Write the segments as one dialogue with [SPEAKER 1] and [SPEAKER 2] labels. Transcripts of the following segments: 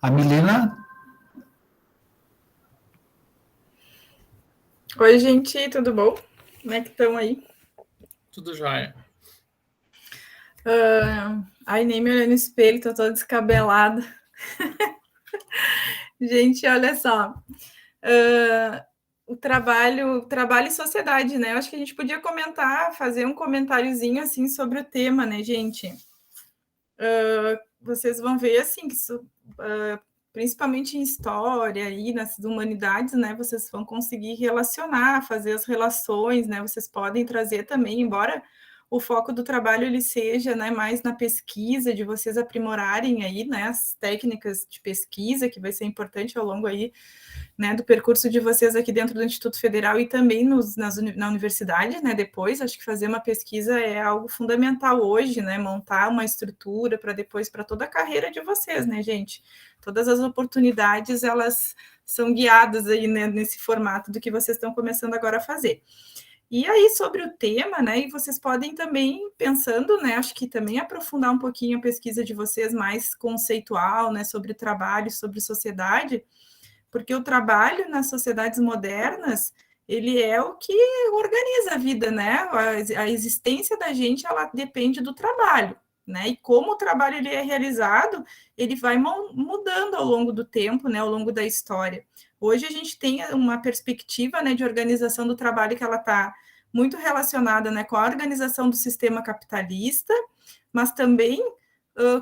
[SPEAKER 1] A Milena.
[SPEAKER 2] Oi, gente, tudo bom? Como é que estão aí?
[SPEAKER 3] Tudo jóia.
[SPEAKER 2] Ai, nem me olhei no espelho, tô toda descabelada. Gente, olha só. O trabalho e sociedade, né? Eu acho que a gente podia comentar, fazer um comentáriozinho assim sobre o tema, né, gente? Vocês vão ver assim que isso, principalmente em história e nas humanidades, né? Vocês vão conseguir relacionar, fazer as relações, né? Vocês podem trazer também, embora o foco do trabalho ele seja, né, mais na pesquisa, de vocês aprimorarem aí, né, as técnicas de pesquisa, que vai ser importante ao longo aí, né, do percurso de vocês aqui dentro do Instituto Federal e também na universidade, né, depois, acho que fazer uma pesquisa é algo fundamental hoje, né, montar uma estrutura para depois, para toda a carreira de vocês, né, gente, todas as oportunidades, elas são guiadas aí, né, nesse formato do que vocês estão começando agora a fazer. E aí, sobre o tema, né, e vocês podem também, pensando, né, acho que também aprofundar um pouquinho a pesquisa de vocês mais conceitual, né, sobre o trabalho, sobre sociedade, porque o trabalho nas sociedades modernas, ele é o que organiza a vida, né, a existência da gente, ela depende do trabalho, né, e como o trabalho ele é realizado, ele vai mudando ao longo do tempo, né, ao longo da história. Hoje a gente tem uma perspectiva, né, de organização do trabalho que ela está muito relacionada, né, com a organização do sistema capitalista, mas também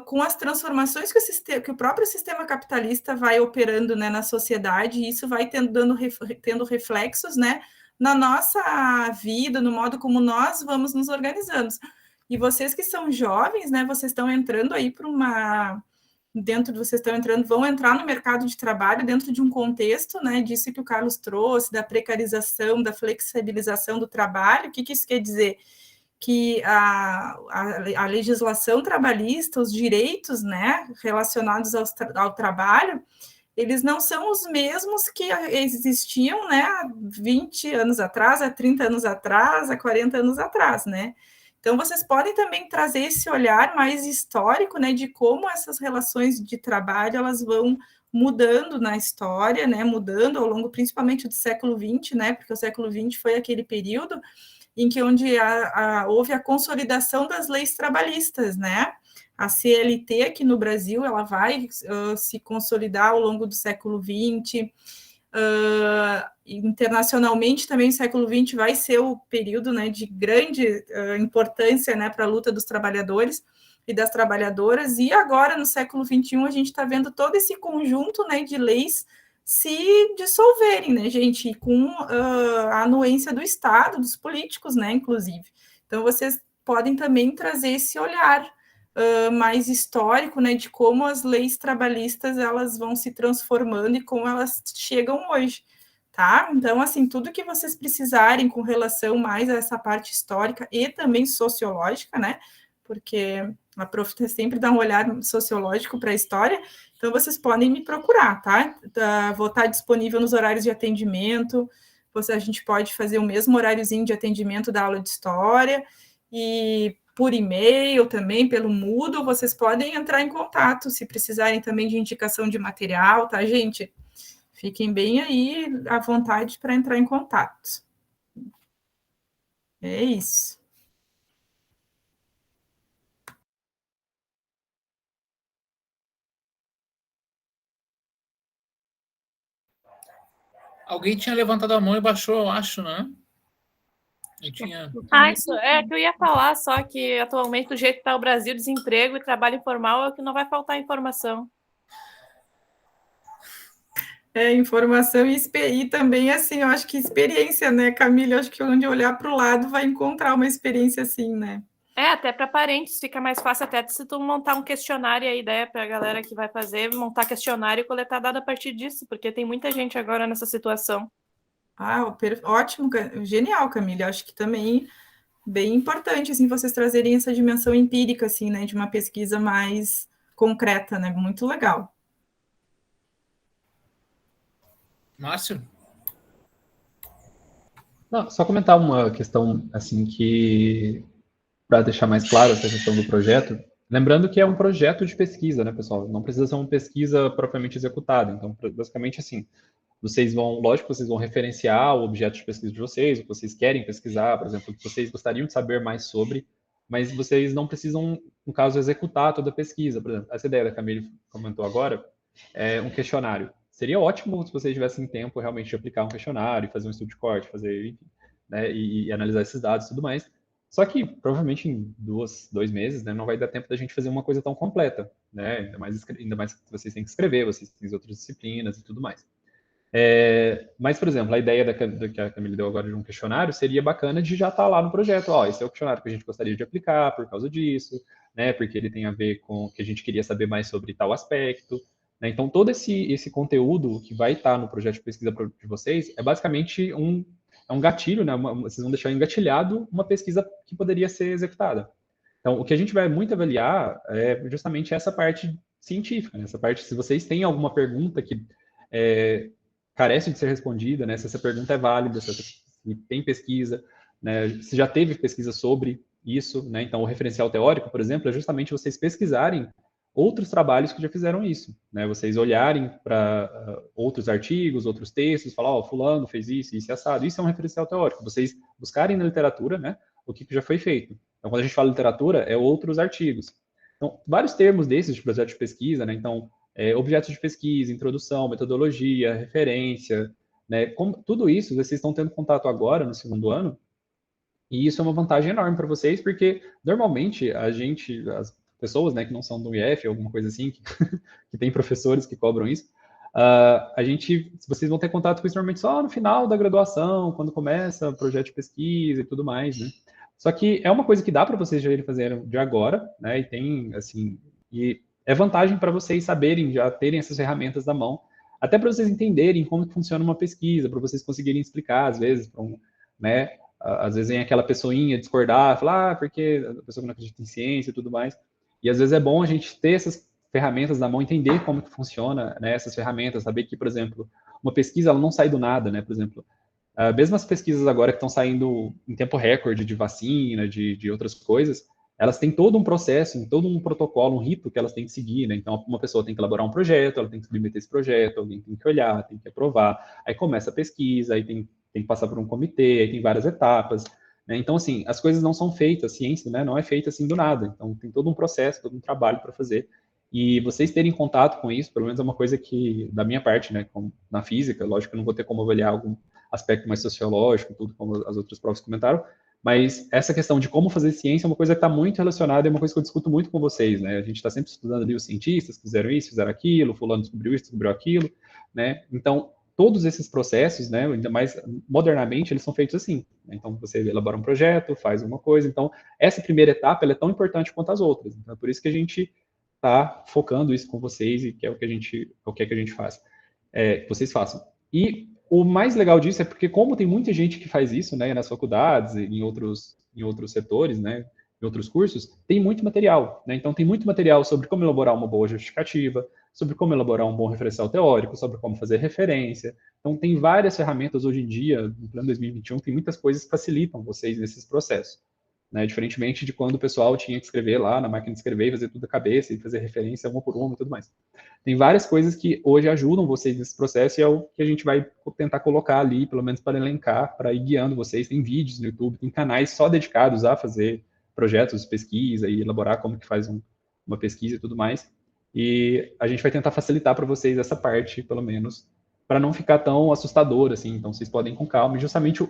[SPEAKER 2] com as transformações que o próprio sistema capitalista vai operando, né, na sociedade, e isso vai tendo reflexos, né, na nossa vida, no modo como nós vamos nos organizando. E vocês que são jovens, né, vocês estão entrando aí para vão entrar no mercado de trabalho dentro de um contexto, né, disso que o Carlos trouxe, da precarização, da flexibilização do trabalho. O que isso quer dizer? Que a legislação trabalhista, os direitos, né, relacionados ao trabalho, eles não são os mesmos que existiam, né, há 20 anos atrás, há 30 anos atrás, há 40 anos atrás, né? Então, vocês podem também trazer esse olhar mais histórico, né, de como essas relações de trabalho, elas vão mudando na história, né, mudando ao longo, principalmente do século XX, né, porque o século XX foi aquele período em que onde houve a consolidação das leis trabalhistas, né, a CLT aqui no Brasil, ela vai se consolidar ao longo do século XX, internacionalmente também o século XX vai ser o período, né, de grande importância, né, para a luta dos trabalhadores e das trabalhadoras, e agora no século XXI a gente está vendo todo esse conjunto, né, de leis se dissolverem, né, gente, com a anuência do Estado, dos políticos, né, inclusive. Então, vocês podem também trazer esse olhar mais histórico, né, de como as leis trabalhistas, elas vão se transformando e como elas chegam hoje, tá? Então, assim, tudo que vocês precisarem com relação mais a essa parte histórica e também sociológica, né, porque a prof sempre dá um olhar sociológico para a história, então vocês podem me procurar, tá? Vou estar disponível nos horários de atendimento, a gente pode fazer o mesmo horáriozinho de atendimento da aula de história, e por e-mail também, pelo Moodle, vocês podem entrar em contato, se precisarem também de indicação de material, tá, gente? Fiquem bem aí à vontade para entrar em contato. É isso.
[SPEAKER 3] Alguém tinha levantado a mão e baixou, eu acho, né?
[SPEAKER 4] Isso é que eu ia falar, só que atualmente, do jeito que está o Brasil, desemprego e trabalho informal, é o que não vai faltar informação.
[SPEAKER 2] Informação e também, assim, eu acho que experiência, né, Camila? Eu acho que onde olhar para o lado vai encontrar uma experiência assim, né?
[SPEAKER 4] Até para parentes, fica mais fácil até se tu montar um questionário aí, né, para a galera que vai fazer, montar questionário e coletar dados a partir disso, porque tem muita gente agora nessa situação.
[SPEAKER 2] Ótimo, genial, Camila. Acho que também bem importante, assim, vocês trazerem essa dimensão empírica, assim, né, de uma pesquisa mais concreta, né? Muito legal.
[SPEAKER 3] Márcio?
[SPEAKER 5] Não, só comentar uma questão, assim, que, para deixar mais claro essa questão do projeto,
[SPEAKER 1] Lembrando que é um projeto de pesquisa, né, pessoal? Não precisa ser uma pesquisa propriamente executada. Então, basicamente, assim, vocês vão, lógico, vocês vão referenciar o objeto de pesquisa de vocês, o que vocês querem pesquisar, por exemplo, o que vocês gostariam de saber mais sobre, mas vocês não precisam, no caso, executar toda a pesquisa. Por exemplo, essa ideia da Camille comentou agora é um questionário. Seria ótimo se vocês tivessem tempo realmente de aplicar um questionário, fazer um estudo de corte, fazer, enfim, né, e analisar esses dados e tudo mais. Só que, provavelmente, em 2 meses, né, não vai dar tempo da gente fazer uma coisa tão completa, né? Ainda mais que vocês têm que escrever, vocês têm outras disciplinas e tudo mais. Mas, por exemplo, a ideia que a Camille deu agora de um questionário seria bacana de já estar lá no projeto. Ó, esse é o questionário que a gente gostaria de aplicar por causa disso, né? Porque ele tem a ver com o que a gente queria saber mais sobre tal aspecto, né? Então, todo esse conteúdo que vai estar no projeto de pesquisa de vocês é basicamente um gatilho, né? Vocês vão deixar engatilhado uma pesquisa que poderia ser executada. Então, o que a gente vai muito avaliar é justamente essa parte científica, né? Essa parte, se vocês têm alguma pergunta que carece de ser respondida, né? Se essa pergunta é válida, se tem pesquisa, né? Se já teve pesquisa sobre isso, né? Então, o referencial teórico, por exemplo, é justamente vocês pesquisarem outros trabalhos que já fizeram isso, né? Vocês olharem para outros artigos, outros textos, falar, ó, fulano fez isso, isso e assado. Isso é um referencial teórico. Vocês buscarem na literatura, né, o que já foi feito. Então, quando a gente fala literatura, é outros artigos. Então, vários termos desses de projeto de pesquisa, né? Então, objetos de pesquisa, introdução, metodologia, referência, né? Tudo isso vocês estão tendo contato agora no segundo ano, e isso é uma vantagem enorme para vocês, porque normalmente as pessoas, né, que não são do IF, alguma coisa assim, que tem professores que cobram isso, vocês vão ter contato com isso normalmente só no final da graduação, quando começa o projeto de pesquisa e tudo mais, né? Só que é uma coisa que dá para vocês já irem fazendo de agora, né? E tem, assim, e é vantagem para vocês saberem, já terem essas ferramentas na mão, até para vocês entenderem como que funciona uma pesquisa, para vocês conseguirem explicar, às vezes, né? Às vezes vem aquela pessoinha discordar, falar, porque a pessoa não acredita em ciência e tudo mais. E às vezes é bom a gente ter essas ferramentas na mão, entender como que funciona, né, essas ferramentas, saber que, por exemplo, uma pesquisa ela não sai do nada, né? Por exemplo, mesmo as pesquisas agora que estão saindo em tempo recorde de vacina, de outras coisas, elas têm todo um processo, todo um protocolo, um rito que elas têm que seguir, né? Então, uma pessoa tem que elaborar um projeto, ela tem que submeter esse projeto, alguém tem que olhar, tem que aprovar, aí começa a pesquisa, aí tem que passar por um comitê, aí tem várias etapas, né? Então, assim, as coisas não são feitas, a ciência, né, não é feita assim do nada. Então, tem todo um processo, todo um trabalho para fazer. E vocês terem contato com isso, pelo menos é uma coisa que, da minha parte, né, na física, lógico que eu não vou ter como avaliar algum aspecto mais sociológico, tudo como as outras profs comentaram, mas essa questão de como fazer ciência é uma coisa que está muito relacionada, é uma coisa que eu discuto muito com vocês, né? A gente está sempre estudando ali os cientistas que fizeram isso, fizeram aquilo, fulano descobriu isso, descobriu aquilo, né? Então, todos esses processos, né, ainda mais modernamente, eles são feitos assim, né? Então, você elabora um projeto, faz uma coisa. Então, essa primeira etapa, ela é tão importante quanto as outras. Então, é por isso que a gente está focando isso com vocês e que é o que a gente faz, que vocês façam. E o mais legal disso é porque, como tem muita gente que faz isso, né, nas faculdades, em outros setores, né, em outros cursos, tem muito material, né? Então, tem muito material sobre como elaborar uma boa justificativa, sobre como elaborar um bom referencial teórico, sobre como fazer referência. Então, tem várias ferramentas hoje em dia, no plano 2021, tem muitas coisas que facilitam vocês nesses processos, né? Diferentemente de quando o pessoal tinha que escrever lá na máquina de escrever, fazer tudo da cabeça e fazer referência uma por uma e tudo mais. Tem várias coisas que hoje ajudam vocês nesse processo e é o que a gente vai tentar colocar ali, pelo menos para elencar, para ir guiando vocês. Tem vídeos no YouTube, tem canais só dedicados a fazer projetos de pesquisa e elaborar como que faz uma pesquisa e tudo mais. E a gente vai tentar facilitar para vocês essa parte, pelo menos, para não ficar tão assustador, assim. Então, vocês podem ir com calma. E justamente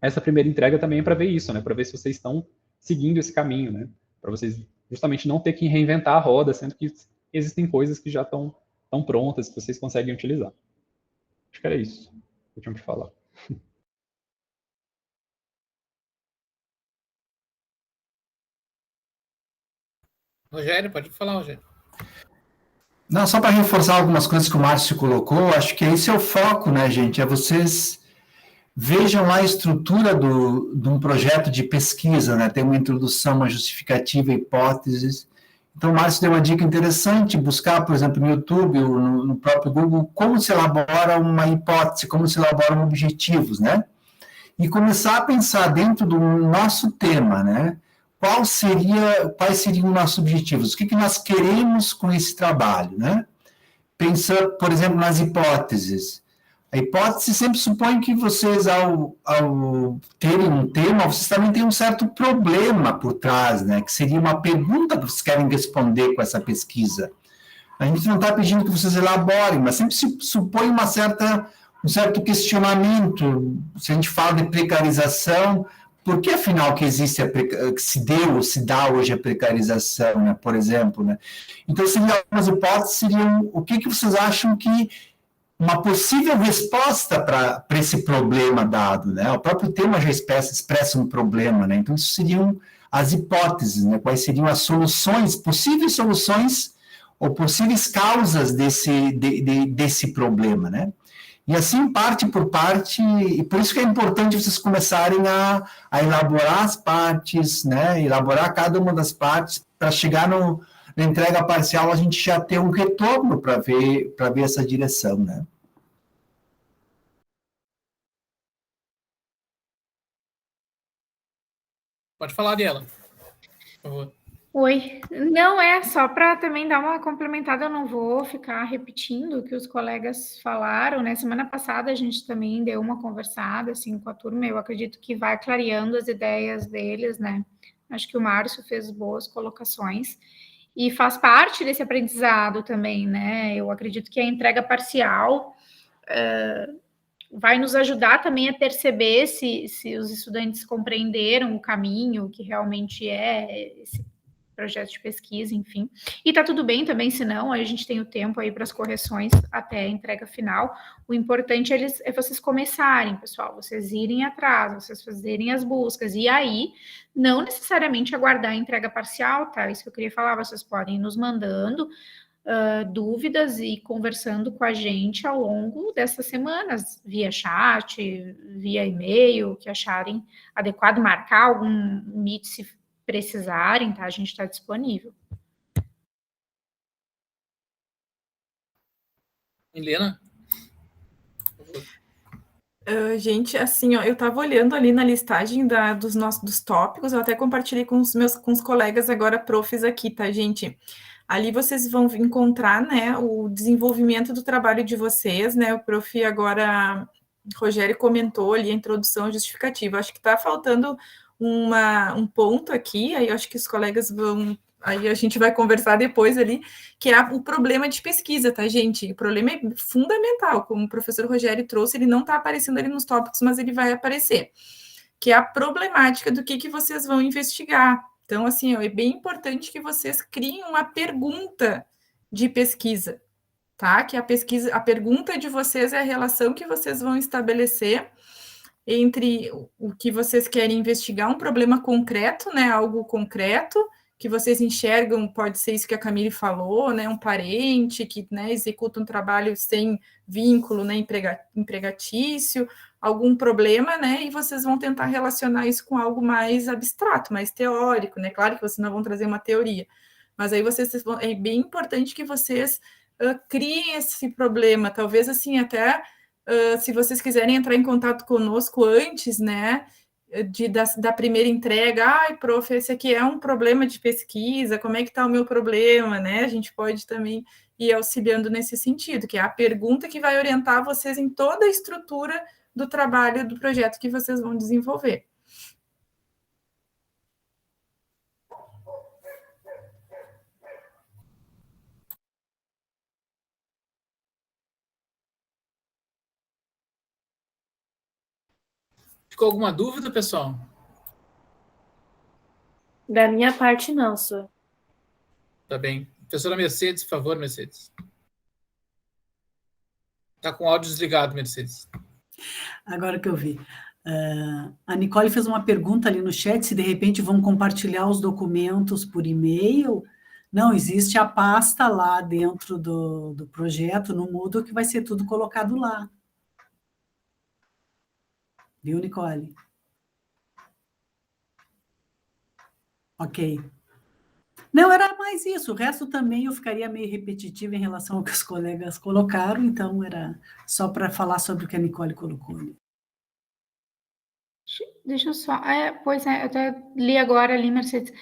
[SPEAKER 1] essa primeira entrega também é para ver isso, né? Para ver se vocês estão seguindo esse caminho, né? Para vocês justamente não ter que reinventar a roda, sendo que existem coisas que já estão prontas, que vocês conseguem utilizar. Acho que era isso que eu tinha que falar.
[SPEAKER 3] Rogério, pode falar, Rogério.
[SPEAKER 5] Não, só para reforçar algumas coisas que o Márcio colocou, acho que esse é o foco, né, gente? É vocês vejam lá a estrutura de um projeto de pesquisa, né? Tem uma introdução, uma justificativa, hipóteses. Então, o Márcio deu uma dica interessante, buscar, por exemplo, no YouTube ou no próprio Google, como se elabora uma hipótese, como se elaboram objetivos, né? E começar a pensar dentro do nosso tema, né? quais seriam nossos objetivos? O que nós queremos com esse trabalho, né? Pensa, por exemplo, nas hipóteses. A hipótese sempre supõe que vocês, ao terem um tema, vocês também têm um certo problema por trás, né? Que seria uma pergunta que vocês querem responder com essa pesquisa. A gente não está pedindo que vocês elaborem, mas sempre se supõe um certo questionamento. Se a gente fala de precarização, por que, afinal, que existe que se deu ou se dá hoje a precarização, né, por exemplo, né? Então, algumas hipóteses seriam o que vocês acham que uma possível resposta para esse problema dado, né? O próprio tema já expressa um problema, né? Então, isso seriam as hipóteses, né? Quais seriam as soluções, possíveis soluções ou possíveis causas desse problema, né? E assim, parte por parte, e por isso que é importante vocês começarem a elaborar as partes, né? Elaborar cada uma das partes, para chegar na entrega parcial, a gente já ter um retorno para ver essa direção, né?
[SPEAKER 3] Pode falar dela, por favor.
[SPEAKER 6] Oi, não é só para também dar uma complementada, eu não vou ficar repetindo o que os colegas falaram, né? Semana passada a gente também deu uma conversada assim com a turma, eu acredito que vai clareando as ideias deles, né? Acho que o Márcio fez boas colocações e faz parte desse aprendizado também, né? Eu acredito que a entrega parcial vai nos ajudar também a perceber se os estudantes compreenderam o caminho que realmente é esse projeto de pesquisa, enfim. E tá tudo bem também, se não, a gente tem o tempo aí para as correções até a entrega final. O importante é vocês começarem, pessoal, vocês irem atrás, vocês fazerem as buscas, e aí, não necessariamente aguardar a entrega parcial, tá? Isso que eu queria falar, vocês podem ir nos mandando dúvidas e conversando com a gente ao longo dessas semanas, via chat, via e-mail, que acharem adequado, marcar algum meet se precisarem, tá? A gente está disponível.
[SPEAKER 3] Helena?
[SPEAKER 2] Gente, assim, ó, eu estava olhando ali na listagem dos tópicos, eu até compartilhei com os colegas agora profs aqui, tá, gente? Ali vocês vão encontrar, né, o desenvolvimento do trabalho de vocês, né? O prof agora, Rogério, comentou ali a introdução justificativa. Acho que está faltando um ponto aqui, aí eu acho que os colegas vão... Aí a gente vai conversar depois ali, que é o problema de pesquisa, tá, gente? O problema é fundamental, como o professor Rogério trouxe, ele não está aparecendo ali nos tópicos, mas ele vai aparecer, que é a problemática do que vocês vão investigar. Então, assim, é bem importante que vocês criem uma pergunta de pesquisa, tá? Que a pergunta de vocês é a relação que vocês vão estabelecer entre o que vocês querem investigar, um problema concreto, né? Algo concreto, que vocês enxergam, pode ser isso que a Camille falou, né? Um parente que, né, executa um trabalho sem vínculo, né, empregatício, algum problema, né? E vocês vão tentar relacionar isso com algo mais abstrato, mais teórico, né? Claro que vocês não vão trazer uma teoria, mas aí é bem importante que vocês criem esse problema, talvez assim até se vocês quiserem entrar em contato conosco antes, né, da primeira entrega, prof, esse aqui é um problema de pesquisa, como é que está o meu problema, né? A gente pode também ir auxiliando nesse sentido, que é a pergunta que vai orientar vocês em toda a estrutura do trabalho, do projeto que vocês vão desenvolver.
[SPEAKER 3] Ficou alguma dúvida, pessoal?
[SPEAKER 4] Da minha parte, não, senhor.
[SPEAKER 3] Tá bem. Professora Mercedes, por favor, Mercedes. Tá com o áudio desligado, Mercedes.
[SPEAKER 7] Agora que eu vi. A Nicole fez uma pergunta ali no chat, se de repente vão compartilhar os documentos por e-mail. Não, existe a pasta lá dentro do projeto, no Moodle, que vai ser tudo colocado lá. Viu, Nicole? Ok. Não, era mais isso. O resto também eu ficaria meio repetitiva em relação ao que os colegas colocaram, então era só para falar sobre o que a Nicole colocou.
[SPEAKER 6] Deixa eu só. Pois é, eu até li agora ali, Mercedes.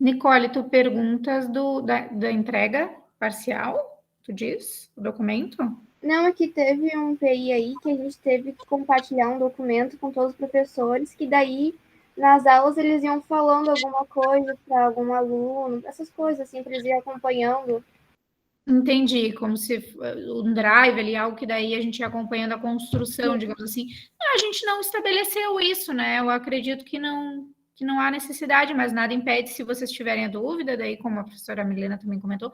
[SPEAKER 6] Nicole, tu perguntas da entrega parcial? Tu diz? O documento?
[SPEAKER 8] Não, é que teve um PI aí que a gente teve que compartilhar um documento com todos os professores, que daí nas aulas eles iam falando alguma coisa para algum aluno, essas coisas assim, para eles irem acompanhando.
[SPEAKER 6] Entendi, como se um drive ali, algo que daí a gente ia acompanhando a construção, digamos assim. A gente não estabeleceu isso, né? Eu acredito que não há necessidade, mas nada impede, se vocês tiverem a dúvida, daí, como a professora Milena também comentou,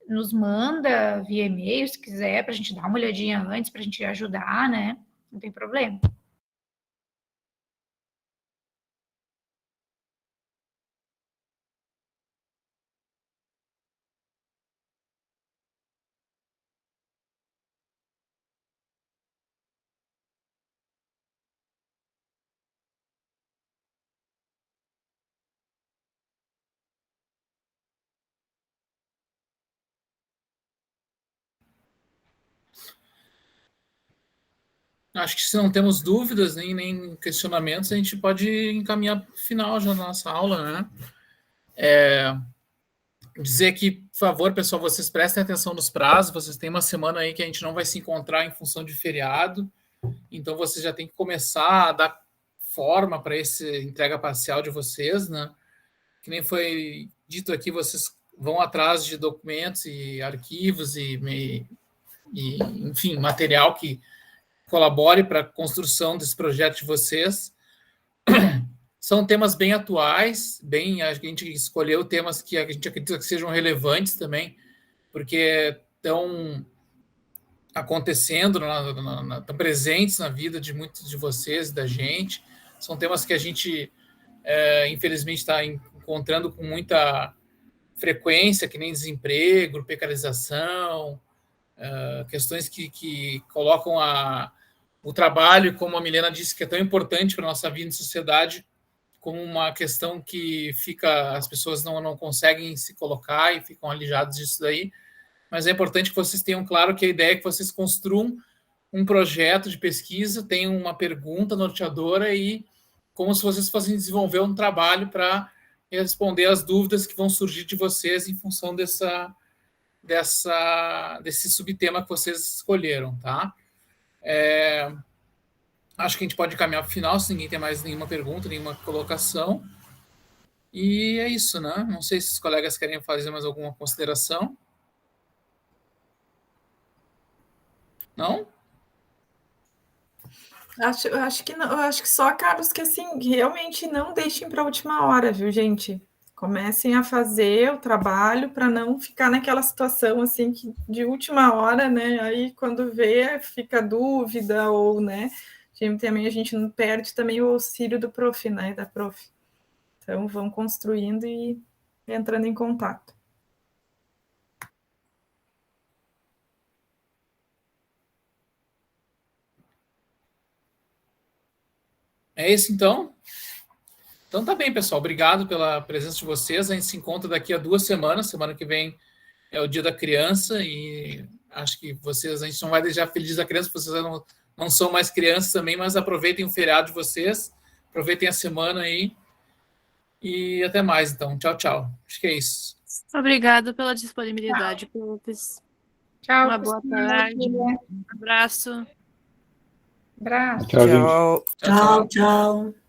[SPEAKER 6] nos manda via e-mail, se quiser, para a gente dar uma olhadinha antes, para a gente ajudar, né? Não tem problema.
[SPEAKER 3] Acho que se não temos dúvidas nem questionamentos, a gente pode encaminhar para o final já da nossa aula, né? Dizer que, por favor, pessoal, vocês prestem atenção nos prazos, vocês têm uma semana aí que a gente não vai se encontrar em função de feriado, então vocês já têm que começar a dar forma para essa entrega parcial de vocês, né? Que nem foi dito aqui, vocês vão atrás de documentos e arquivos e enfim, material que colabore para a construção desse projeto de vocês. São temas bem atuais, a gente escolheu temas que a gente acredita que sejam relevantes também, porque estão acontecendo, estão presentes na vida de muitos de vocês e da gente. São temas que a gente, infelizmente, está encontrando com muita frequência, que nem desemprego, precarização, questões que colocam o trabalho, como a Milena disse, que é tão importante para a nossa vida em sociedade, como uma questão que as pessoas não conseguem se colocar e ficam alijadas disso daí. Mas é importante que vocês tenham claro que a ideia é que vocês construam um projeto de pesquisa, tenham uma pergunta norteadora e como se vocês fossem desenvolver um trabalho para responder as dúvidas que vão surgir de vocês em função desse subtema que vocês escolheram, tá? Acho que a gente pode caminhar para o final, se ninguém tem mais nenhuma pergunta, nenhuma colocação. E é isso, né? Não sei se os colegas querem fazer mais alguma consideração. Não?
[SPEAKER 2] Acho que não, eu acho que só, Carlos, que assim, realmente não deixem para a última hora, viu, gente? Comecem a fazer o trabalho para não ficar naquela situação assim que de última hora, né? Aí quando vê, fica dúvida ou, né? Também a gente não perde também o auxílio do prof, né? Da prof. Então vão construindo e entrando em contato.
[SPEAKER 3] É isso, então? Então tá bem, pessoal. Obrigado pela presença de vocês. A gente se encontra daqui a 2 semanas. Semana que vem é o Dia da Criança e acho que a gente não vai deixar feliz a criança, vocês não são mais crianças também, mas aproveitem o feriado de vocês, aproveitem a semana aí e até mais, então. Tchau, tchau. Acho que é isso.
[SPEAKER 4] Obrigado pela disponibilidade, professor.
[SPEAKER 6] Tchau.
[SPEAKER 4] Uma boa tarde. Um abraço.
[SPEAKER 6] Abraço.
[SPEAKER 1] Tchau, gente.
[SPEAKER 7] Tchau, tchau.